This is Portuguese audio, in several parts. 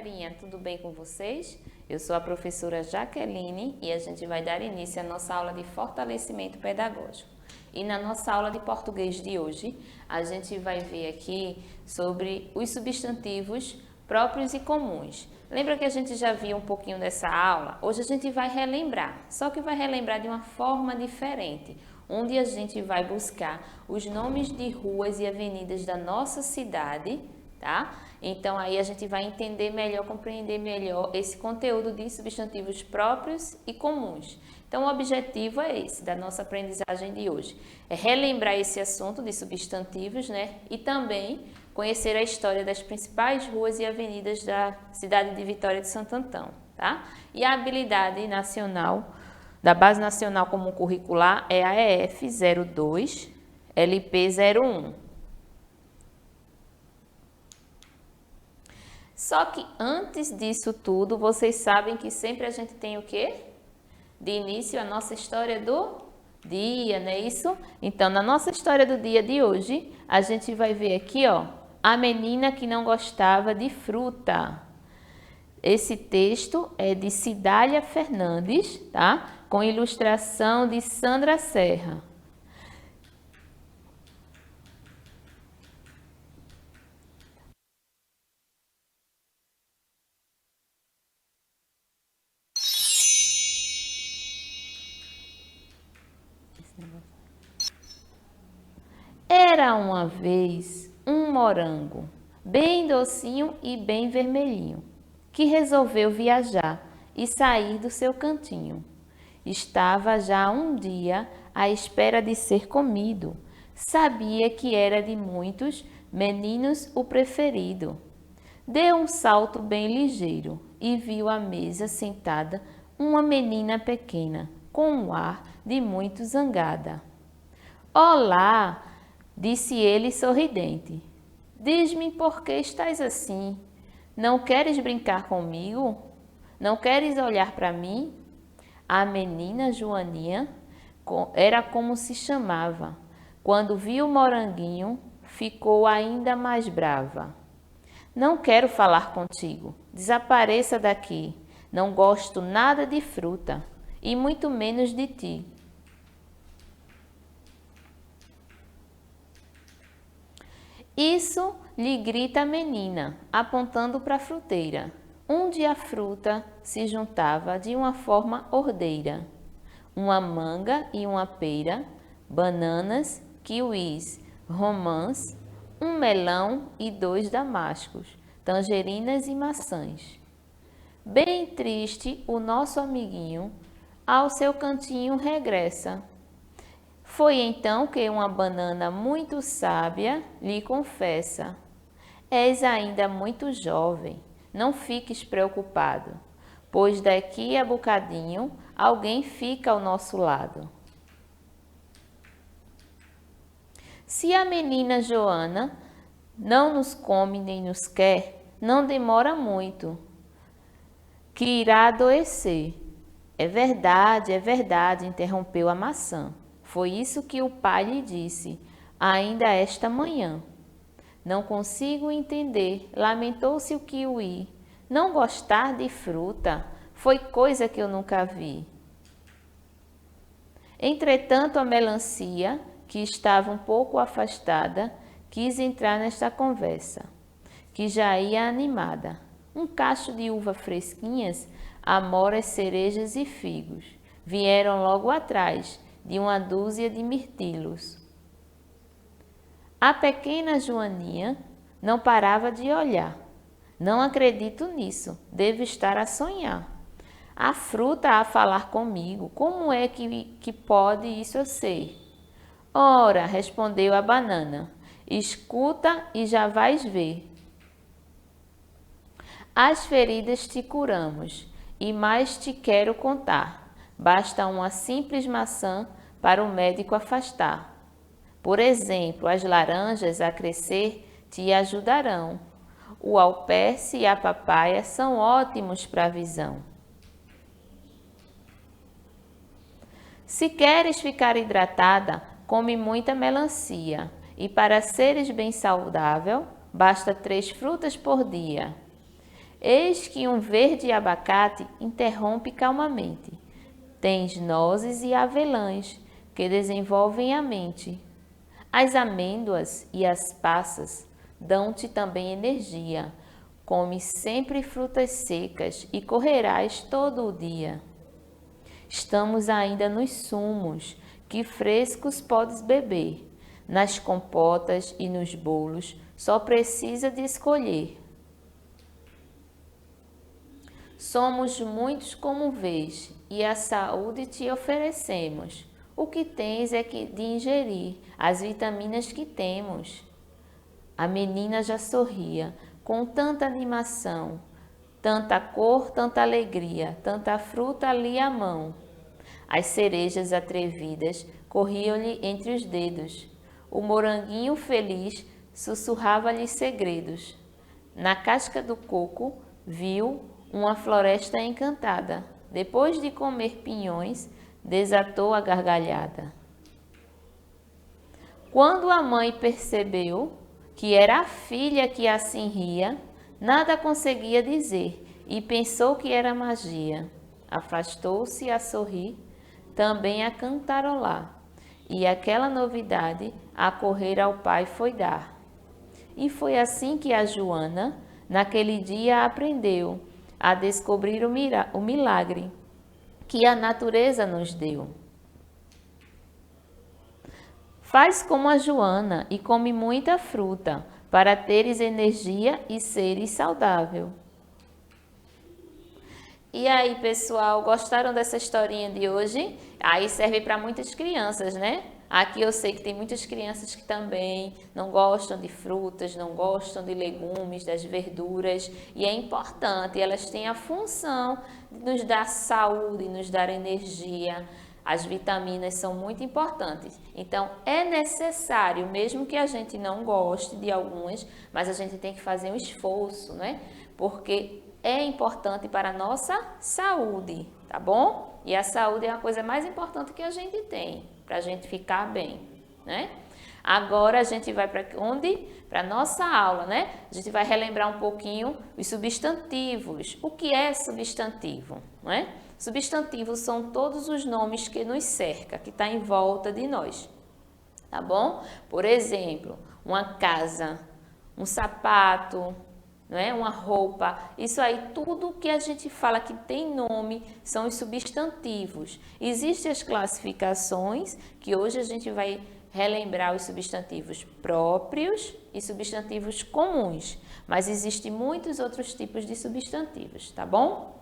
galerinha, tudo bem com vocês? Eu sou a professora Jaqueline e a gente vai dar início à nossa aula de fortalecimento pedagógico. E na nossa aula de português de hoje, a gente vai ver aqui sobre os substantivos próprios e comuns. Lembra que a gente já viu um pouquinho dessa aula? Hoje a gente vai relembrar, só que vai relembrar de uma forma diferente, onde a gente vai buscar os nomes de ruas e avenidas da nossa cidade, tá? Então aí a gente vai entender melhor, compreender melhor esse conteúdo de substantivos próprios e comuns. Então o objetivo é esse da nossa aprendizagem de hoje, é relembrar esse assunto de substantivos, né? E também conhecer a história das principais ruas e avenidas da cidade de Vitória de Santo Antão, tá? E a habilidade nacional da Base Nacional Comum Curricular é a EF 02 LP 01. Só que antes disso tudo, vocês sabem que sempre a gente tem o quê? De início a nossa história do dia, não é isso? Então, na nossa história do dia de hoje, a gente vai ver aqui, ó, a menina que não gostava de fruta. Esse texto é de Cidália Fernandes, tá? Com ilustração de Sandra Serra. Era uma vez um morango, bem docinho e bem vermelhinho, que resolveu viajar e sair do seu cantinho. Estava já um dia à espera de ser comido. Sabia que era de muitos meninos o preferido. Deu um salto bem ligeiro e viu à mesa sentada uma menina pequena, com um ar de muito zangada. Olá! Disse ele sorridente. Diz-me por que estás assim? Não queres brincar comigo? Não queres olhar para mim? A menina Joaninha, era como se chamava, quando viu o moranguinho, ficou ainda mais brava. Não quero falar contigo, desapareça daqui. Não gosto nada de fruta, e muito menos de ti. Isso lhe grita a menina, apontando para a fruteira, onde a fruta se juntava de uma forma ordeira. Uma manga e uma pera, bananas, kiwis, romãs, um melão e 2 damascos, tangerinas e maçãs. Bem triste, o nosso amiguinho ao seu cantinho regressa. Foi então que uma banana muito sábia lhe confessa: és ainda muito jovem, não fiques preocupado, pois daqui a bocadinho alguém fica ao nosso lado. Se a menina Joana não nos come nem nos quer, não demora muito, que irá adoecer. É verdade, interrompeu a maçã. Foi isso que o pai lhe disse, ainda esta manhã. Não consigo entender, lamentou-se o kiwi. Não gostar de fruta foi coisa que eu nunca vi. Entretanto, a melancia, que estava um pouco afastada, quis entrar nesta conversa, que já ia animada. Um cacho de uva fresquinhas, amoras, cerejas e figos vieram logo atrás de uma dúzia de mirtilos. A pequena Joaninha não parava de olhar. Não acredito nisso, devo estar a sonhar. A fruta a falar comigo, como é que pode isso eu ser? Ora, respondeu a banana, escuta e já vais ver. As feridas te curamos, e mais te quero contar. Basta uma simples maçã para o médico afastar. Por exemplo, as laranjas a crescer te ajudarão. O alperce e a papaya são ótimos para a visão. Se queres ficar hidratada, come muita melancia. E para seres bem saudável, basta 3 frutas por dia. Eis que um verde abacate interrompe calmamente. Tens nozes e avelãs que desenvolvem a mente. As amêndoas e as passas dão-te também energia. Come sempre frutas secas e correrás todo o dia. Estamos ainda nos sumos, que frescos podes beber. Nas compotas e nos bolos, só precisa de escolher. Somos muitos como vês, e a saúde te oferecemos. O que tens é que de ingerir as vitaminas que temos. A menina já sorria, com tanta animação, tanta cor, tanta alegria, tanta fruta ali à mão. As cerejas atrevidas corriam-lhe entre os dedos. O moranguinho feliz sussurrava-lhe segredos. Na casca do coco viu uma floresta encantada. Depois de comer pinhões, desatou a gargalhada. Quando a mãe percebeu que era a filha que assim ria, nada conseguia dizer e pensou que era magia. Afastou-se a sorrir, também a cantarolar, e aquela novidade a correr ao pai foi dar. E foi assim que a Joana, naquele dia, aprendeu a descobrir o milagre que a natureza nos deu. Faz como a Joana e come muita fruta, para teres energia e seres saudável. E aí, pessoal, gostaram dessa historinha de hoje? Aí serve para muitas crianças, né? Aqui eu sei que tem muitas crianças que também não gostam de frutas, não gostam de legumes, das verduras, e é importante, elas têm a função de nos dar saúde, nos dar energia. As vitaminas são muito importantes. Então, é necessário, mesmo que a gente não goste de algumas, mas a gente tem que fazer um esforço, né? Porque é importante para a nossa saúde, tá bom? E a saúde é a coisa mais importante que a gente tem, para a gente ficar bem, né? Agora a gente vai para onde? Para a nossa aula, né? A gente vai relembrar um pouquinho os substantivos. O que é substantivo, não é? Substantivos são todos os nomes que nos cercam, que está em volta de nós, tá bom? Por exemplo, uma casa, um sapato, não é? Uma roupa, isso aí, tudo que a gente fala que tem nome são os substantivos. Existem as classificações, que hoje a gente vai relembrar os substantivos próprios e substantivos comuns, mas existem muitos outros tipos de substantivos, tá bom?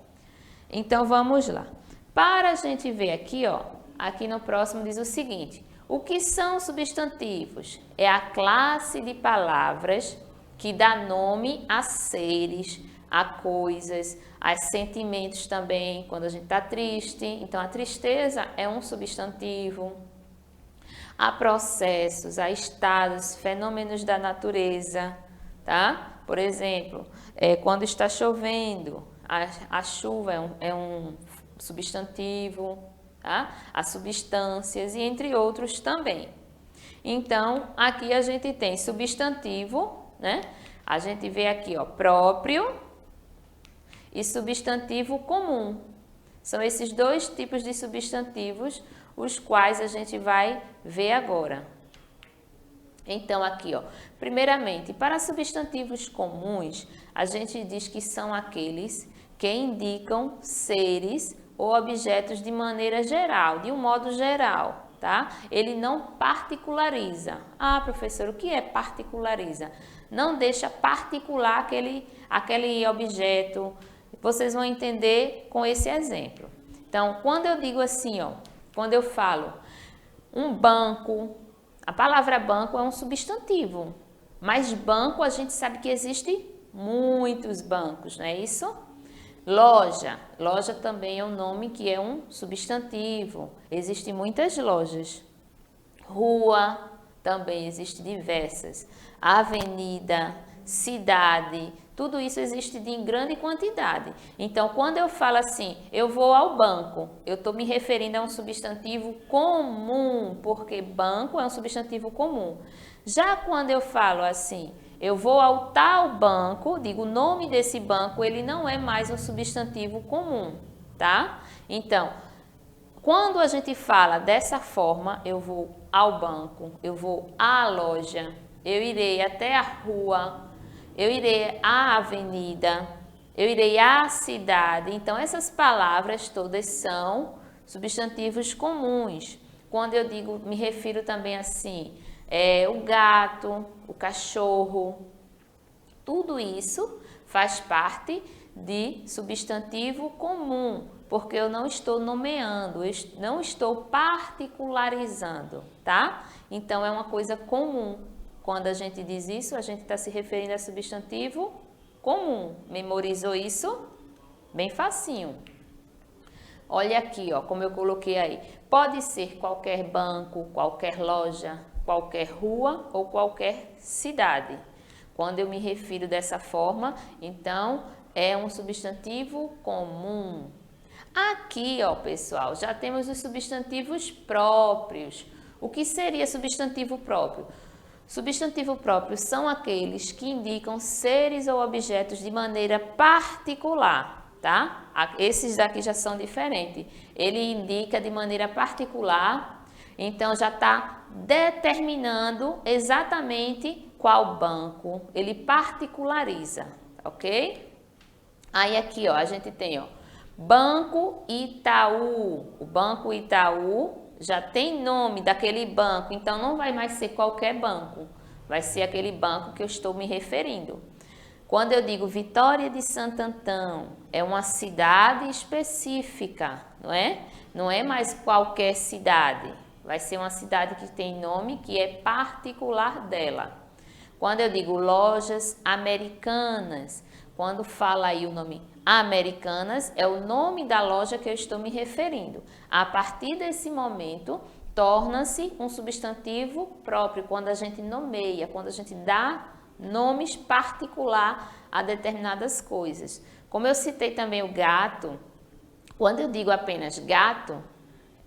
Então vamos lá. Para a gente ver aqui, ó, aqui no próximo diz o seguinte: o que são substantivos? É a classe de palavras que dá nome a seres, a coisas, a sentimentos também, quando a gente está triste. Então, a tristeza é um substantivo. A processos, a estados, fenômenos da natureza, tá? Por exemplo, quando está chovendo, a chuva é um substantivo, tá? As substâncias e entre outros também. Então, aqui a gente tem substantivo, né? A gente vê aqui, ó, próprio e substantivo comum. São esses dois tipos de substantivos, os quais a gente vai ver agora. Então, aqui, ó, primeiramente, para substantivos comuns, a gente diz que são aqueles que indicam seres ou objetos de maneira geral, de um modo geral, tá? Ele não particulariza. Ah, professor, o que é particulariza? Não deixa particular aquele objeto. Vocês vão entender com esse exemplo. Então, quando eu digo assim, ó, quando eu falo um banco, a palavra banco é um substantivo, mas banco a gente sabe que existe muitos bancos, não é isso? Loja, loja também é um nome que é um substantivo, existem muitas lojas. Rua, também existe diversas. Avenida, cidade, tudo isso existe em grande quantidade. Então, quando eu falo assim, eu vou ao banco, eu estou me referindo a um substantivo comum, porque banco é um substantivo comum. Já quando eu falo assim, Eu vou ao tal banco, digo o nome desse banco, ele não é mais um substantivo comum, tá? Então, quando a gente fala dessa forma, eu vou ao banco, eu vou à loja, eu irei até a rua, eu irei à avenida, eu irei à cidade. Então, essas palavras todas são substantivos comuns. Quando eu digo, me refiro também assim, o gato, o cachorro, tudo isso faz parte de substantivo comum, porque eu não estou nomeando, eu não estou particularizando, tá? Então, é uma coisa comum. Quando a gente diz isso, a gente está se referindo a substantivo comum. Memorizou isso? Bem facinho. Olha aqui, ó, como eu coloquei aí. Pode ser qualquer banco, qualquer loja, qualquer rua ou qualquer cidade. Quando eu me refiro dessa forma, então é um substantivo comum. Aqui, ó, pessoal, já temos os substantivos próprios. O que seria substantivo próprio? Substantivo próprio são aqueles que indicam seres ou objetos de maneira particular, tá? Esses daqui já são diferentes. Ele indica de maneira particular, então já está determinando exatamente qual banco ele particulariza, ok? Aí aqui, ó, a gente tem, ó, Banco Itaú. O Banco Itaú já tem nome daquele banco, então não vai mais ser qualquer banco, vai ser aquele banco que eu estou me referindo. Quando eu digo Vitória de Santo Antão, é uma cidade específica, não é? Não é mais qualquer cidade, vai ser uma cidade que tem nome que é particular dela. Quando eu digo Lojas Americanas, quando fala aí o nome Americanas, é o nome da loja que eu estou me referindo. A partir desse momento, torna-se um substantivo próprio, quando a gente nomeia, quando a gente dá nomes particular a determinadas coisas. Como eu citei também o gato, quando eu digo apenas gato,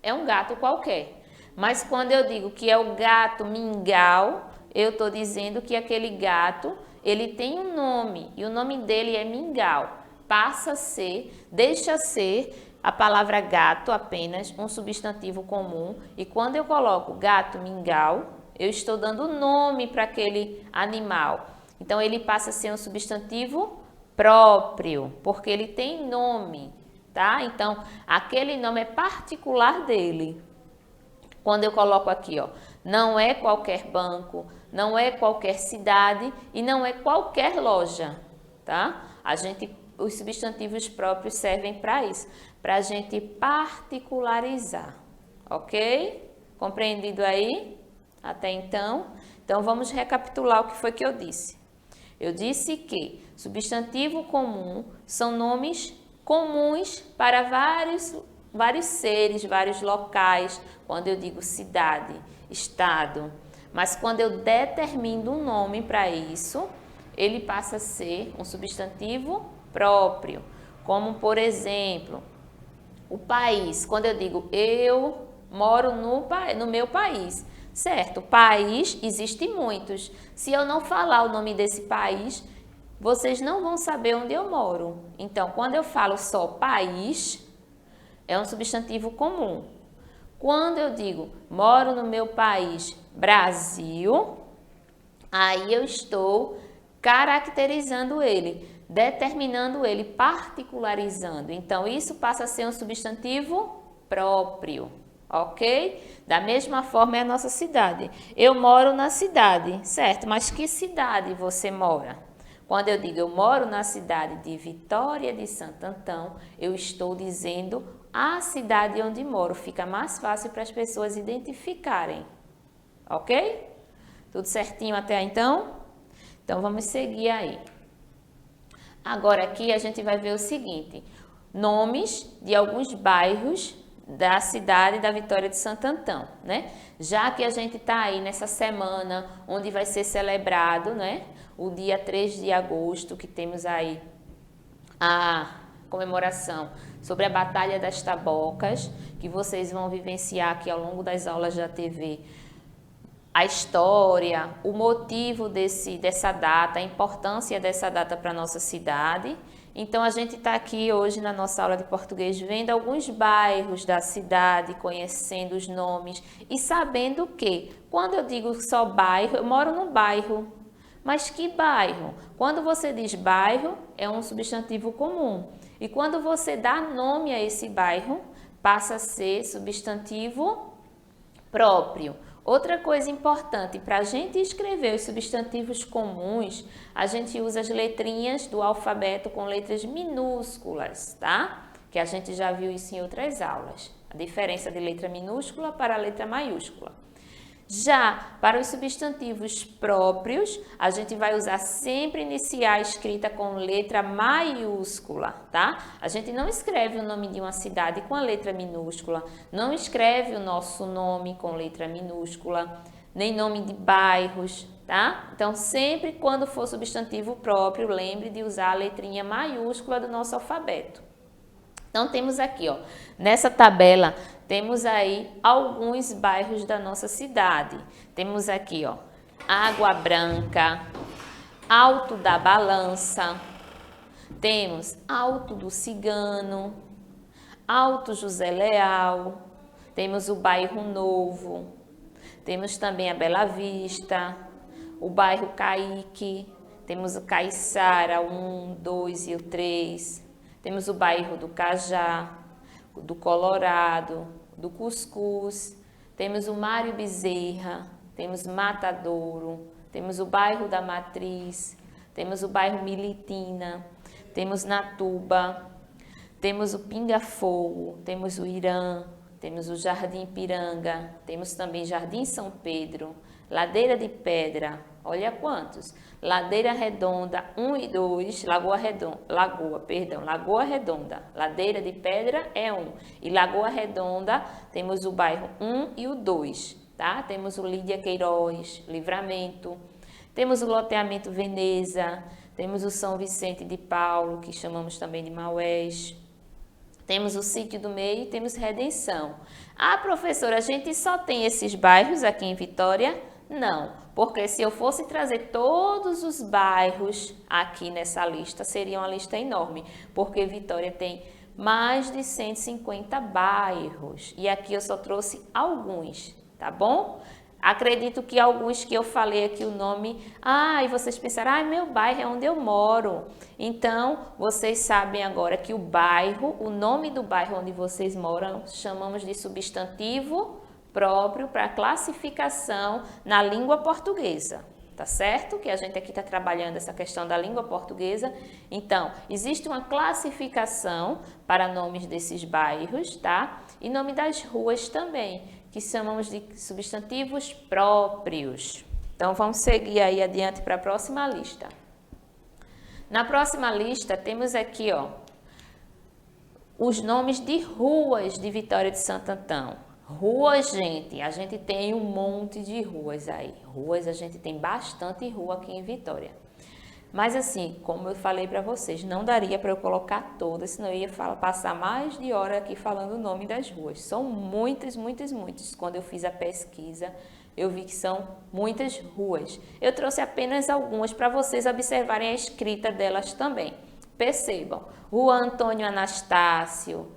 é um gato qualquer. Mas quando eu digo que é o gato mingau, eu estou dizendo que aquele gato, ele tem um nome, e o nome dele é mingau. Passa a ser, deixa ser a palavra gato apenas um substantivo comum, e quando eu coloco gato mingau, eu estou dando nome para aquele animal. Então, ele passa a ser um substantivo próprio, porque ele tem nome, tá? Então, aquele nome é particular dele. Quando eu coloco aqui, ó, não é qualquer banco, não é qualquer cidade e não é qualquer loja, tá? Os substantivos próprios servem para isso, para a gente particularizar, ok? Compreendido aí? Até então? Então, vamos recapitular o que foi que eu disse. Eu disse que substantivo comum são nomes comuns para vários seres, vários locais, quando eu digo cidade, estado. Mas quando eu determino um nome para isso, ele passa a ser um substantivo próprio. Como, por exemplo, o país. Quando eu digo eu moro no meu país, certo? País, existem muitos. Se eu não falar o nome desse país, vocês não vão saber onde eu moro. Então, quando eu falo só país, é um substantivo comum. Quando eu digo moro no meu país, Brasil, aí eu estou caracterizando ele, determinando ele, particularizando. Então, isso passa a ser um substantivo próprio, ok? Da mesma forma é a nossa cidade. Eu moro na cidade, certo? Mas que cidade você mora? Quando eu digo eu moro na cidade de Vitória de Santo Antão, eu estou dizendo a cidade onde moro. Fica mais fácil para as pessoas identificarem, ok? Tudo certinho até então? Então, vamos seguir aí. Agora aqui a gente vai ver o seguinte, nomes de alguns bairros da cidade da Vitória de Santo Antão, né? Já que a gente está aí nessa semana onde vai ser celebrado, né? O dia 3 de agosto, que temos aí a comemoração sobre a Batalha das Tabocas, que vocês vão vivenciar aqui ao longo das aulas da TV a história, o motivo dessa data, a importância dessa data para a nossa cidade. Então, a gente está aqui hoje na nossa aula de português vendo alguns bairros da cidade, conhecendo os nomes e sabendo que, quando eu digo só bairro, eu moro num bairro. Mas que bairro? Quando você diz bairro, é um substantivo comum. E quando você dá nome a esse bairro, passa a ser substantivo próprio. Outra coisa importante, para a gente escrever os substantivos comuns, a gente usa as letrinhas do alfabeto com letras minúsculas, tá? Que a gente já viu isso em outras aulas. A diferença de letra minúscula para a letra maiúscula. Já para os substantivos próprios, a gente vai usar sempre iniciar a escrita com letra maiúscula, tá? A gente não escreve o nome de uma cidade com a letra minúscula, não escreve o nosso nome com letra minúscula, nem nome de bairros, tá? Então, sempre quando for substantivo próprio, lembre de usar a letrinha maiúscula do nosso alfabeto. Então, temos aqui, ó, nessa tabela, temos aí alguns bairros da nossa cidade. Temos aqui, ó, Água Branca, Alto da Balança, temos Alto do Cigano, Alto José Leal, temos o Bairro Novo, temos também a Bela Vista, o Bairro Caique, temos o Caiçara, 1, 2 e o 3, temos o bairro do Cajá, do Colorado, do Cuscuz, temos o Mário Bezerra, temos Matadouro, temos o bairro da Matriz, temos o bairro Militina, temos Natuba, temos o Pinga Fogo, temos o Irã, temos o Jardim Piranga, temos também Jardim São Pedro, Ladeira de Pedra, olha quantos, Ladeira Redonda 1 e 2, Lagoa Redonda, Ladeira de Pedra é 1 e Lagoa Redonda temos o bairro 1 e o 2, tá? Temos o Lídia Queiroz, Livramento, temos o loteamento Veneza, temos o São Vicente de Paulo, que chamamos também de Maués, temos o Sítio do Meio e temos Redenção. Ah, professora, a gente só tem esses bairros aqui em Vitória? Não, porque se eu fosse trazer todos os bairros aqui nessa lista, seria uma lista enorme, porque Vitória tem mais de 150 bairros e aqui eu só trouxe alguns, tá bom? Acredito que alguns que eu falei aqui o nome, e vocês pensaram, meu bairro é onde eu moro. Então, vocês sabem agora que o bairro, o nome do bairro onde vocês moram, chamamos de substantivo próprio para classificação na língua portuguesa, tá certo? Que a gente aqui está trabalhando essa questão da língua portuguesa. Então, existe uma classificação para nomes desses bairros, tá? E nome das ruas também, que chamamos de substantivos próprios. Então, vamos seguir aí adiante para a próxima lista. Na próxima lista, temos aqui, ó, os nomes de ruas de Vitória de Santo Antão. Ruas, gente, a gente tem um monte de ruas aí. Ruas, a gente tem bastante rua aqui em Vitória. Mas assim, como eu falei para vocês, não daria para eu colocar todas, senão eu ia passar mais de hora aqui falando o nome das ruas. São muitas, muitas, muitas. Quando eu fiz a pesquisa, eu vi que são muitas ruas. Eu trouxe apenas algumas para vocês observarem a escrita delas também. Percebam, Rua Antônio Anastácio,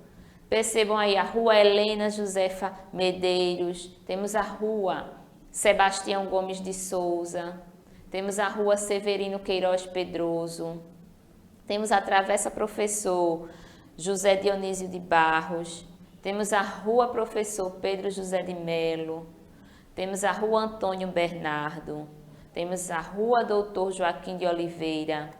percebam aí a Rua Helena Josefa Medeiros, temos a Rua Sebastião Gomes de Souza, temos a Rua Severino Queiroz Pedroso, temos a Travessa Professor José Dionísio de Barros, temos a Rua Professor Pedro José de Melo, temos a Rua Antônio Bernardo, temos a Rua Doutor Joaquim de Oliveira,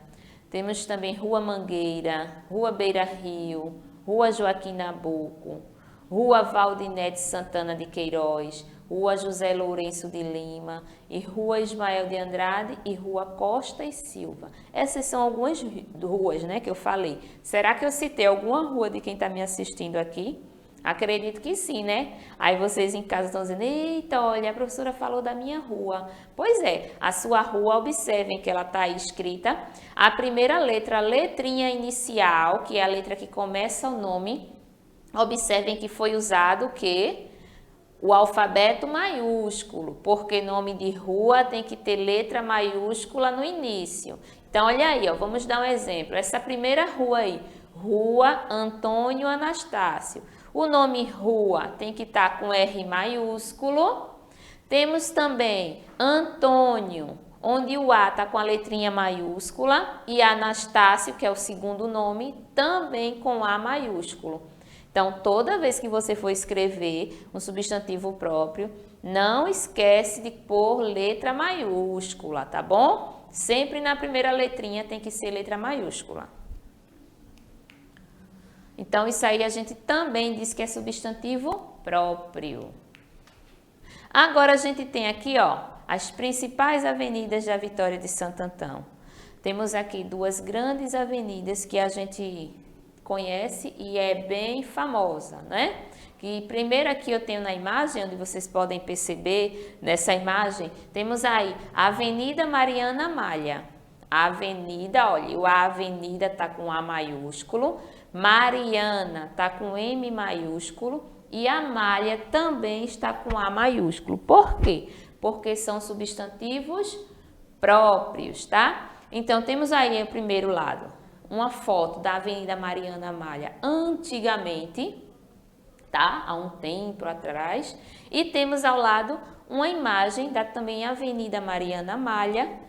temos também Rua Mangueira, Rua Beira Rio, Rua Joaquim Nabuco, Rua Valdinete Santana de Queiroz, Rua José Lourenço de Lima e Rua Ismael de Andrade e Rua Costa e Silva. Essas são algumas ruas, né, que eu falei. Será que eu citei alguma rua de quem está me assistindo aqui? Acredito que sim, né? Aí vocês em casa estão dizendo, eita, olha, a professora falou da minha rua. Pois é, a sua rua, observem que ela está aí escrita. A primeira letra, a letrinha inicial, que é a letra que começa o nome, observem que foi usado o quê? o alfabeto maiúsculo, porque nome de rua tem que ter letra maiúscula no início. Então, olha aí, ó, vamos dar um exemplo. Essa primeira rua aí, Rua Antônio Anastácio. O nome rua tem que estar com R maiúsculo. Temos também Antônio, onde o A está com a letrinha maiúscula, e Anastácio, que é o segundo nome, também com A maiúsculo. Então, toda vez que você for escrever um substantivo próprio, não esquece de pôr letra maiúscula, tá bom? Sempre na primeira letrinha tem que ser letra maiúscula. Então, isso aí a gente também diz que é substantivo próprio. Agora, a gente tem aqui, ó, as principais avenidas da Vitória de Santo Antão. Temos aqui duas grandes avenidas que a gente conhece e é bem famosa, né? Que primeiro aqui eu tenho na imagem, onde vocês podem perceber nessa imagem, temos aí a Avenida Mariana Malha. A avenida, olha, a avenida tá com A maiúsculo, Mariana tá com M maiúsculo e a Malha também está com A maiúsculo. Por quê? Porque são substantivos próprios, tá? Então temos aí o primeiro lado uma foto da Avenida Mariana Malha antigamente, tá? Há um tempo atrás. E temos ao lado uma imagem da também Avenida Mariana Malha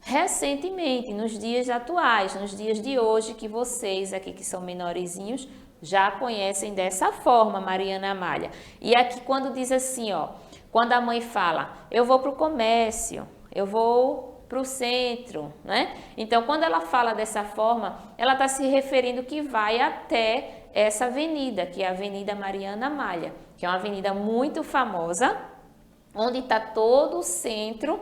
recentemente, nos dias atuais, nos dias de hoje, que vocês aqui que são menorzinhos já conhecem dessa forma, Mariana Malha. E aqui quando diz assim, ó, quando a mãe fala, eu vou para o comércio, eu vou para o centro, né? Então, quando ela fala dessa forma, ela está se referindo que vai até essa avenida, que é a Avenida Mariana Malha, que é uma avenida muito famosa, onde está todo o centro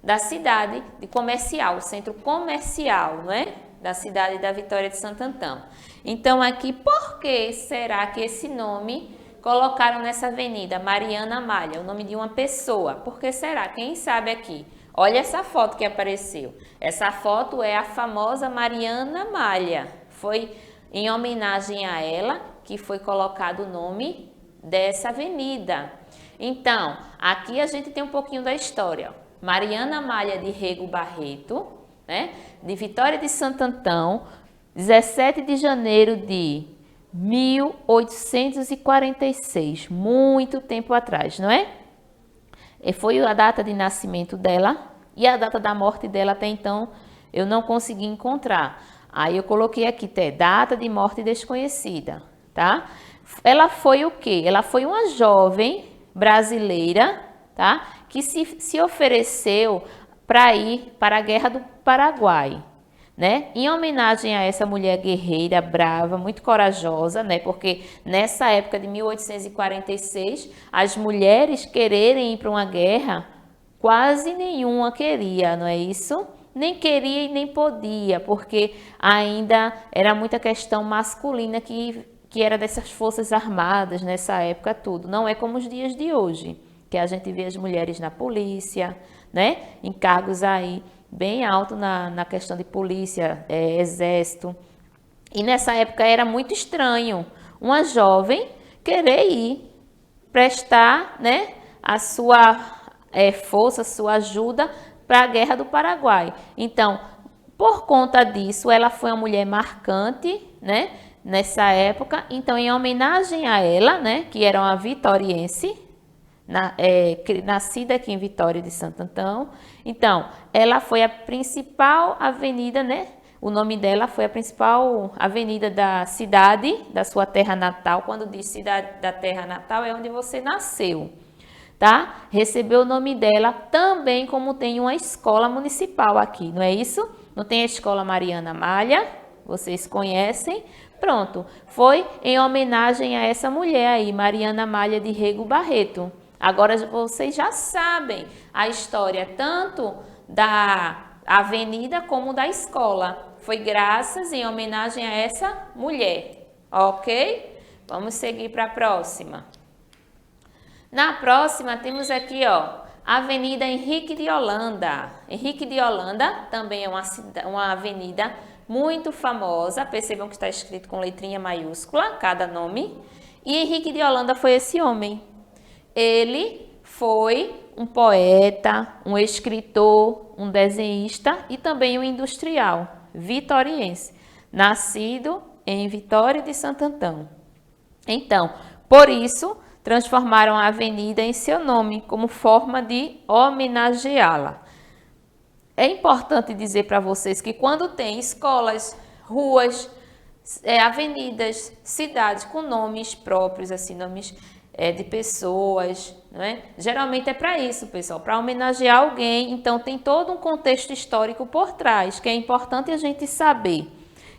da cidade de comercial, o centro comercial, né? Da cidade da Vitória de Santo Antão. Então, aqui, por que será que esse nome colocaram nessa avenida, Mariana Malha, o nome de uma pessoa? Por que será? Quem sabe aqui? Olha essa foto que apareceu. Essa foto é a famosa Mariana Malha. Foi em homenagem a ela que foi colocado o nome dessa avenida. Então, aqui a gente tem um pouquinho da história. Mariana Malha de Rego Barreto, né? De Vitória de Santo Antão, 17 de janeiro de 1846, muito tempo atrás, não é? E foi a data de nascimento dela e a data da morte dela até então eu não consegui encontrar. Aí eu coloquei aqui, data de morte desconhecida, tá? Ela foi o quê? Ela foi uma jovem brasileira, tá? Que se ofereceu para ir para a Guerra do Paraguai, né? Em homenagem a essa mulher guerreira, brava, muito corajosa, né? Porque nessa época de 1846, as mulheres quererem ir para uma guerra, quase nenhuma queria, não é isso? Nem queria e nem podia, porque ainda era muita questão masculina que era dessas forças armadas nessa época tudo. Não é como os dias de hoje, que a gente vê as mulheres na polícia, né? Em cargos aí bem alto na questão de polícia, exército. E nessa época era muito estranho uma jovem querer ir prestar, né, a sua força, a sua ajuda para a Guerra do Paraguai. Então, por conta disso, ela foi uma mulher marcante, né, nessa época. Então, em homenagem a ela, né, que era uma vitoriense, nascida aqui em Vitória de Santo Antão. Então, ela foi a principal avenida, né? O nome dela foi a principal avenida da cidade, da sua terra natal. Quando diz cidade da terra natal, é onde você nasceu, tá? Recebeu o nome dela também, como tem uma escola municipal aqui, não é isso? Não tem a Escola Mariana Malha? Vocês conhecem? Pronto, foi em homenagem a essa mulher aí, Mariana Malha de Rego Barreto. Agora vocês já sabem a história tanto da avenida como da escola. Foi graças em homenagem a essa mulher, ok? Vamos seguir para a próxima. Na próxima temos aqui, ó, a Avenida Henrique de Holanda. Henrique de Holanda também é uma avenida muito famosa. Percebam que está escrito com letrinha maiúscula, cada nome. E Henrique de Holanda foi esse homem Ele foi um poeta, um escritor, um desenhista e também um industrial vitoriense, nascido em Vitória de Santo Antão. Então, por isso, transformaram a avenida em seu nome, como forma de homenageá-la. É importante dizer para vocês que quando tem escolas, ruas, avenidas, cidades com nomes próprios, assim, nomes de pessoas, né? Geralmente é para isso, pessoal, para homenagear alguém. Então tem todo um contexto histórico por trás, que é importante a gente saber.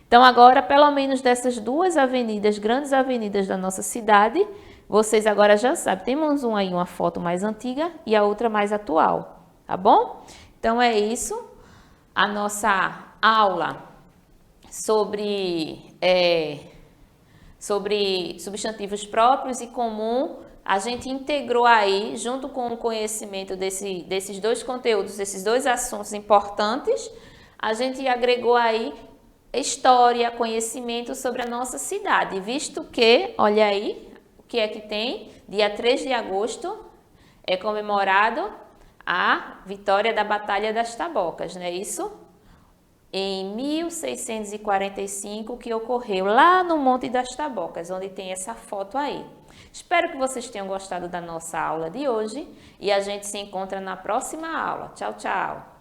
Então agora, pelo menos dessas duas avenidas, grandes avenidas da nossa cidade, vocês agora já sabem. Temos aí uma foto mais antiga e a outra mais atual, tá bom? Então é isso, a nossa aula sobre substantivos próprios e comum. A gente integrou aí, junto com o conhecimento desses dois conteúdos, desses dois assuntos importantes, a gente agregou aí história, conhecimento sobre a nossa cidade, visto que, olha aí, o que é que tem? Dia 3 de agosto é comemorado a vitória da Batalha das Tabocas, não é isso? Em 1645, que ocorreu lá no Monte das Tabocas, onde tem essa foto aí. Espero que vocês tenham gostado da nossa aula de hoje e a gente se encontra na próxima aula. Tchau, tchau!